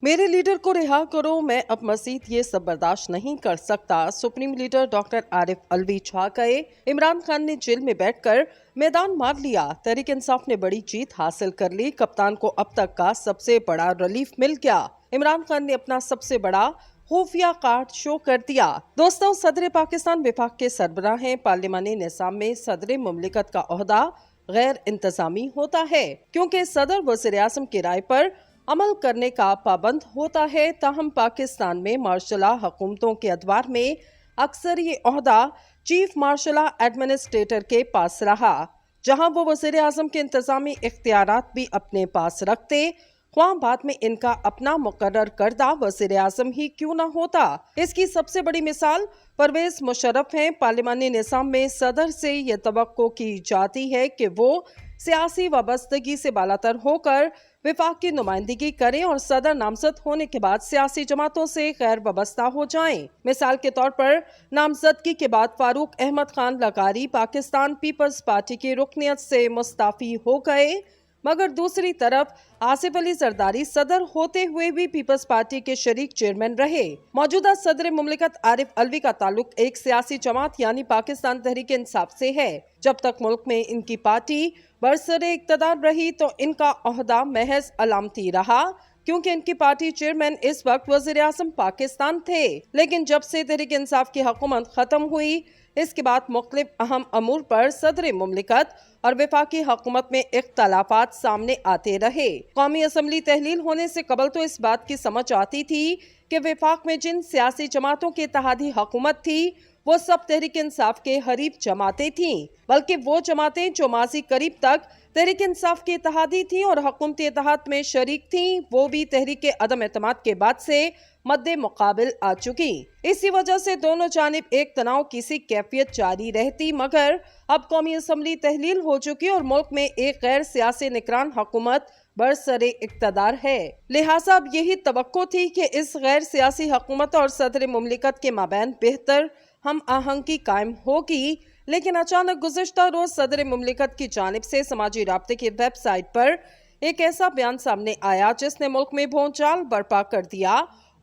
मेरे लीडर को रिहा करो, मैं अब मजीद ये सब बर्दाश्त नहीं कर सकता। Supreme leader doctor Arif Alvi छा गए। इमरान खान ने जेल में बैठकर मैदान मार लिया। तहरीक इंसाफ ने बड़ी जीत हासिल कर ली। कप्तान को अब तक का सबसे बड़ा रिलीफ मिल गया। इमरान खान ने अपना सबसे बड़ा खुफिया कार्ड शो कर दिया। दोस्तों, सदर पाकिस्तान विफाक के सरबराह हैं। पार्लिमानी निज़ाम में सदर मुमलिकत का ओहदा गैर इंतजामी होता है, क्योंकि सदर वज़ीर आज़म की राय पर अमल करने का पाबंद होता है। ताहम पाकिस्तान में मार्शला हुकूमतों के अदवार में अक्सर ये ओहदा चीफ मार्शला एडमिनिस्ट्रेटर के पास रहा, जहां वो वज़ीर आज़म के इंतजामी इख्तियारात भी अपने पास रखते, ख्वाह बाद में इनका अपना मुकर्रर करदा वज़ीर आज़म ही क्यों न होता। इसकी सबसे बड़ी मिसाल परवेज मुशर्रफ हैं। पार्लिमानी निज़ाम में सदर से ये तवक्को की जाती है कि वो सियासी वाबस्तगी से बालातर होकर विफाक की नुमाइंदगी करें और सदर नामजद होने के बाद सियासी जमातों से गैर वाबस्ता हो जाएं। मिसाल के तौर पर नामजदगी के बाद फारूक अहमद खान लगारी पाकिस्तान पीपल्स पार्टी की रुकनियत से मुस्ताफी हो गए, मगर दूसरी तरफ आसिफ अली जरदारी सदर होते हुए भी पीपल्स पार्टी के शरीक चेयरमैन रहे। मौजूदा सदर मुमलिकत आरिफ अलवी का ताल्लुक एक सियासी जमात यानी पाकिस्तान तहरीक इंसाफ से है। जब तक मुल्क में इनकी पार्टी बरसरे इक्तदार रही तो इनका ओहदा महज अलामती रहा, क्योंकि इनकी पार्टी चेयरमैन इस वक्त वज़ीर आज़म पाकिस्तान थे। लेकिन जब से तहरीक इंसाफ की हुकूमत खत्म हुई, इसके बाद मुख्तलिफ अहम अमूर पर सदर मुमलिकत और वफाकी हुकूमत में इख्तलाफात सामने आते रहे। कौमी असम्बली तहलील होने से कबल तो इस बात की समझ आती थी कि वफाक में जिन सियासी जमातों की इत्तेहादी हुकूमत थी वो सब तहरीक इंसाफ के हरीफ जमातें थीं, बल्कि वो जमातें जो माजी करीब तक तहरीक इंसाफ की इत्तेहादी थीं और हुकूमती इत्तेहाद में शरीक थीं, वो भी तहरीक अदम एतमाद के बाद से मद्दे मुकाबिल आ चुकी। इसी वजह से दोनों जानिब एक तनाव की सी कैफियत जारी रहती, मगर अब कौमी असम्बली तहलील हो चुकी और मुल्क में एक गैर सियासी निगरान हुकूमत बरसरे इक्तदार है। लिहाजा अब यही तवक्को थी कि इस गैर सियासी हुकूमत और सदर मुमलिकत के माबैन बेहतर हम आहंगी कायम होगी। लेकिन अचानक गुज़िश्ता रोज सदर मुमलिकत की जानिब से समाजी राब्ते की वेबसाइट पर एक ऐसा बयान सामने आया जिसने मुल्क में भौचाल बर्पा कर दिया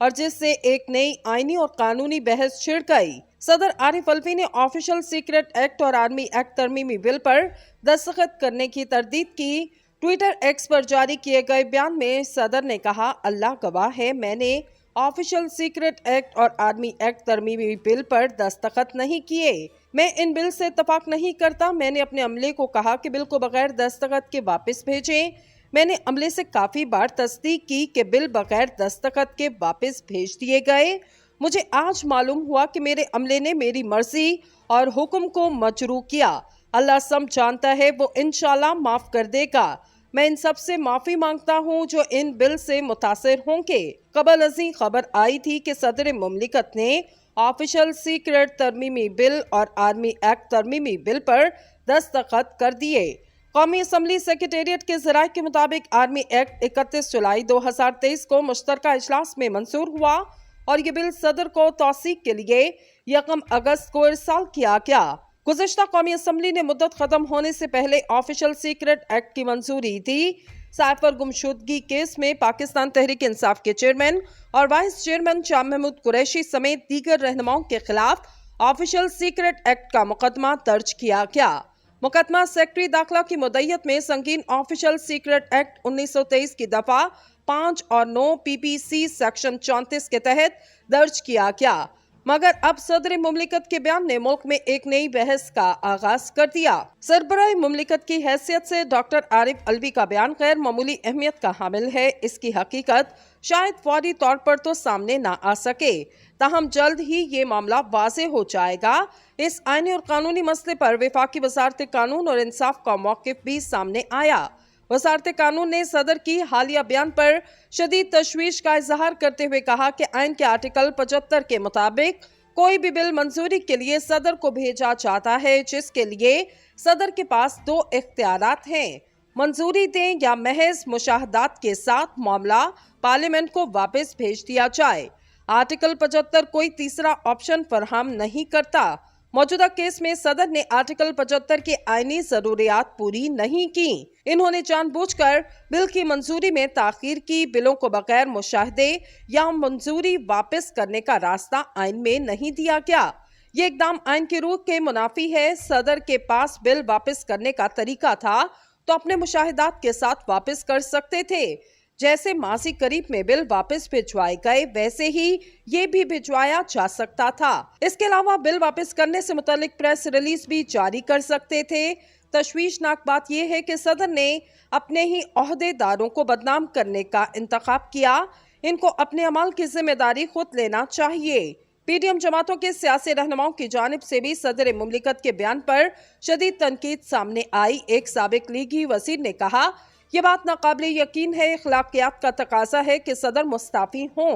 और जिससे एक नई आईनी और कानूनी बहस छिड़ गई। सदर आरिफ अलवी ने ऑफिशियल सीक्रेट एक्ट और आर्मी एक्ट तरमीमी बिल पर दस्तखत करने की तरदीद की। ट्विटर एक्स पर जारी किए गए बयान में सदर ने कहा, अल्लाह गवाह है, मैंने ऑफिशियल सीक्रेट एक्ट और आर्मी एक्ट तरमीमी बिल पर दस्तखत नहीं किए। मैं इन बिल से इत्तफाक नहीं करता। मैंने अपने अमले को कहा कि बिल को बगैर दस्तखत के वापस भेजें। मैंने अमले से काफी बार तस्दीक की कि बिल बगैर दस्तखत के वापस भेज दिए गए। मुझे आज मालूम हुआ कि मेरे अमले ने मेरी मर्जी और हुक्म को मजरू किया। अल्लाह सब जानता है, वो इंशाल्लाह माफ कर देगा। मैं इन सब से माफी मांगता हूँ जो इन बिल से मुतासिर होंगे। कबल अजी खबर आई थी कि सदर मुमलिकत ने ऑफिशियल सीक्रेट तरमीमी बिल और आर्मी एक्ट तरमीमी बिल पर दस्तखत कर दिए। कौमी असम्बली सेक्रेटेरिएट के ज़राए के मुताबिक आर्मी एक्ट 31 जुलाई 2023 को मुश्तरका इजलास में मंजूर हुआ और ये बिल सदर को तौसीक के लिए 1 अगस्त को इरसाल किया गया। गुज़िश्ता कौमी असम्बली ने मुद्दत खत्म होने से पहले ऑफिशियल सीक्रेट एक्ट की मंजूरी दी। साइफर गुमशुदगी केस में पाकिस्तान तहरीक इंसाफ के चेयरमैन और वाइस चेयरमैन शाह महमूद कुरैशी समेत दीगर रहनुमाओं के खिलाफ ऑफिशियल सीक्रेट एक्ट का मुकदमा दर्ज किया गया। मुकदमा सेक्रेटरी दाखिला की मुद्दत में संगीन ऑफिशियल सीक्रेट एक्ट 1923 की दफा 5 और 9 PPC सेक्शन 34 के तहत दर्ज किया गया, मगर अब सदर मुमलिकत के बयान ने मुल्क में एक नई बहस का आगाज कर दिया। सरबराह मुमलिकत की हैसियत से डॉक्टर आरिफ अलवी का बयान गैर मामूली अहमियत का हामिल है। इसकी हकीकत शायद फौरी तौर पर तो सामने ना आ सके, ताहम जल्द ही ये मामला वाज़ेह हो जाएगा। इस आईनी और कानूनी मसले पर वफाकी वज़ारत कानून और इंसाफ का मौक़िफ़ भी सामने आया। वज़ारत कानून ने सदर की हालिया बयान पर शदीद तशवीश का इजहार करते हुए कहा कि आइन के आर्टिकल 75 के मुताबिक कोई भी बिल मंजूरी के लिए सदर को भेजा जाता है, जिसके लिए सदर के पास 2 इख्तियारात हैं, मंजूरी दें या महज मुशाहदात के साथ मामला पार्लियामेंट को वापस भेज दिया जाए। आर्टिकल 75 कोई तीसरा ऑप्शन फराहम नहीं करता। मौजूदा केस में सदर ने आर्टिकल 75 की आईनी जरूरियात पूरी नहीं की। इन्होंने जानबूझकर बिल की मंजूरी में ताखीर की। बिलों को बगैर मुशाहदे या मंजूरी वापस करने का रास्ता आइन में नहीं दिया गया। ये इकदाम आइन की रूह के मुनाफी है। सदर के पास बिल वापस करने का तरीका था तो अपने मुशाहिदात के साथ वापस कर सकते थे। जैसे माजी करीब में बिल वापस भिजवाए गए वैसे ही ये भी भिजवाया जा सकता था। इसके अलावा बिल वापस करने से मुतालिक प्रेस रिलीज भी जारी कर सकते थे। तशवीशनाक बात यह है कि सदर ने अपने ही ओहदेदारों को बदनाम करने का इंतखाब किया। इनको अपने अमाल की जिम्मेदारी खुद लेना चाहिए। पीडीएम जमातों के सियासी रहनुमाओं की जानिब से भी सदर मुमलिकत के बयान पर शदीद तनकीद सामने आई। एक साबिक लीगी वजीर ने कहा, ये बात नाकाबिले यकीन है, अखलाकियात का तकाजा है कि सदर मुस्ताफी हों।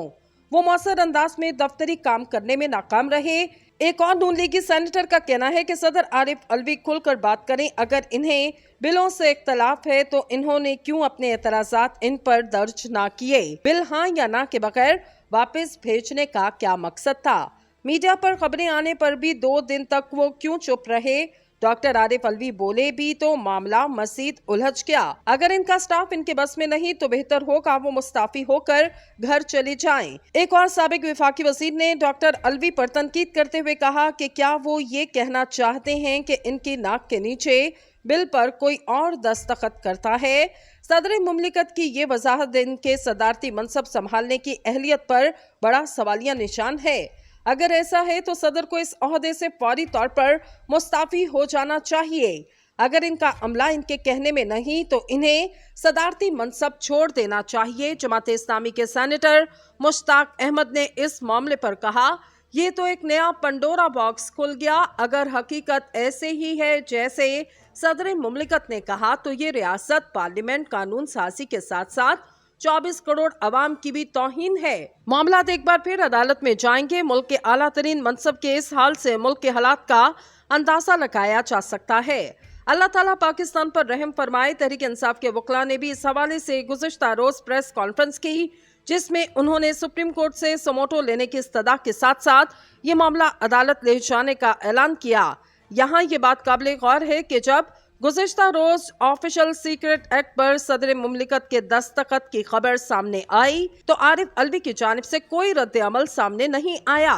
वो मौसर अंदाज में दफ्तरी काम करने में नाकाम रहे। एक और नून लीगी सेनेटर का कहना है कि सदर आरिफ अलवी खुलकर बात करें। अगर इन्हें बिलों से इख्तलाफ है तो इन्होंने क्यों अपने एतराजात इन पर दर्ज ना किए? बिल हाँ या ना के बगैर वापस भेजने का क्या मकसद था? मीडिया पर खबरें आने पर भी 2 दिन तक वो क्यों चुप रहे? डॉक्टर आरिफ अलवी बोले भी तो मामला मजीद उलझ गया। अगर इनका स्टाफ इनके बस में नहीं तो बेहतर होगा वो मुस्ताफी होकर घर चले जाएं। एक और साबिक विफाकी वजीर ने डॉक्टर अलवी पर तनकीद करते हुए कहा कि क्या वो ये कहना चाहते हैं कि इनकी नाक के नीचे बिल पर कोई और दस्तखत करता है? सदर मुमलिकत की ये वजाहत इनके सदारती मनसब संभालने की अहलियत पर बड़ा सवालिया निशान है। अगर ऐसा है तो सदर को इस ओहदे से फौरी तौर पर मुस्ताफी हो जाना चाहिए। अगर इनका अमला इनके कहने में नहीं तो इन्हें सदारती मनसब छोड़ देना चाहिए। जमात इस्लामी के सेनेटर मुश्ताक अहमद ने इस मामले पर कहा, ये तो एक नया पंडोरा बॉक्स खुल गया। अगर हकीकत ऐसे ही है जैसे सदर मुमलिकत ने कहा तो ये रियासत, पार्लियामेंट, कानून साजी के साथ साथ 24 करोड़ अवाम की भी तौहीन है। मामला एक बार फिर अदालत में जाएंगे। मुल्क के आला तरीन मनसब के इस हाल से मुल्क के हालात का अंदाजा लगाया जा सकता है। अल्लाह ताला पाकिस्तान पर रहम फरमाए। तहरीक इंसाफ के वकला ने भी इस हवाले से गुज़िश्ता रोज प्रेस कॉन्फ्रेंस की, जिसमें उन्होंने सुप्रीम कोर्ट से समोटो लेने की इस्तदा के साथ साथ ये मामला अदालत ले जाने का ऐलान किया। यहाँ ये बात काबिल गौर है कि जब गुज़िश्ता रोज ऑफिशियल सीक्रेट एक्ट पर सदर मुमलिकत के दस्तखत की खबर सामने आई तो आरिफ अलवी की जानिब से कोई रद्द अमल सामने नहीं आया।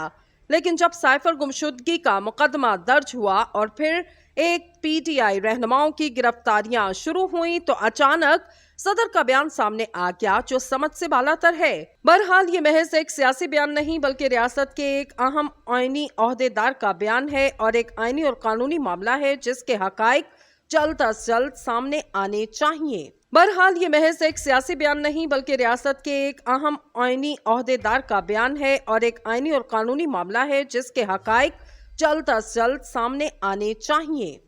लेकिन जब साइफर गुमशुदगी का मुकदमा दर्ज हुआ और फिर एक पीटीआई रहनुमाओं की गिरफ्तारियां शुरू हुई तो अचानक सदर का बयान सामने आ गया जो समझ से बालातर है। बहरहाल ये महज एक सियासी बयान नहीं बल्कि रियासत के एक अहम आईनी ओहदेदार का बयान है और एक आईनी और कानूनी मामला है जिसके हकाइक जल्द अज जल्द सामने आने चाहिए। बहरहाल ये महज एक सियासी बयान नहीं बल्कि रियासत के एक अहम आईनी ओहदेदार का बयान है और एक आईनी और कानूनी मामला है जिसके हकाइक जल्द अज जल्द सामने आने चाहिए।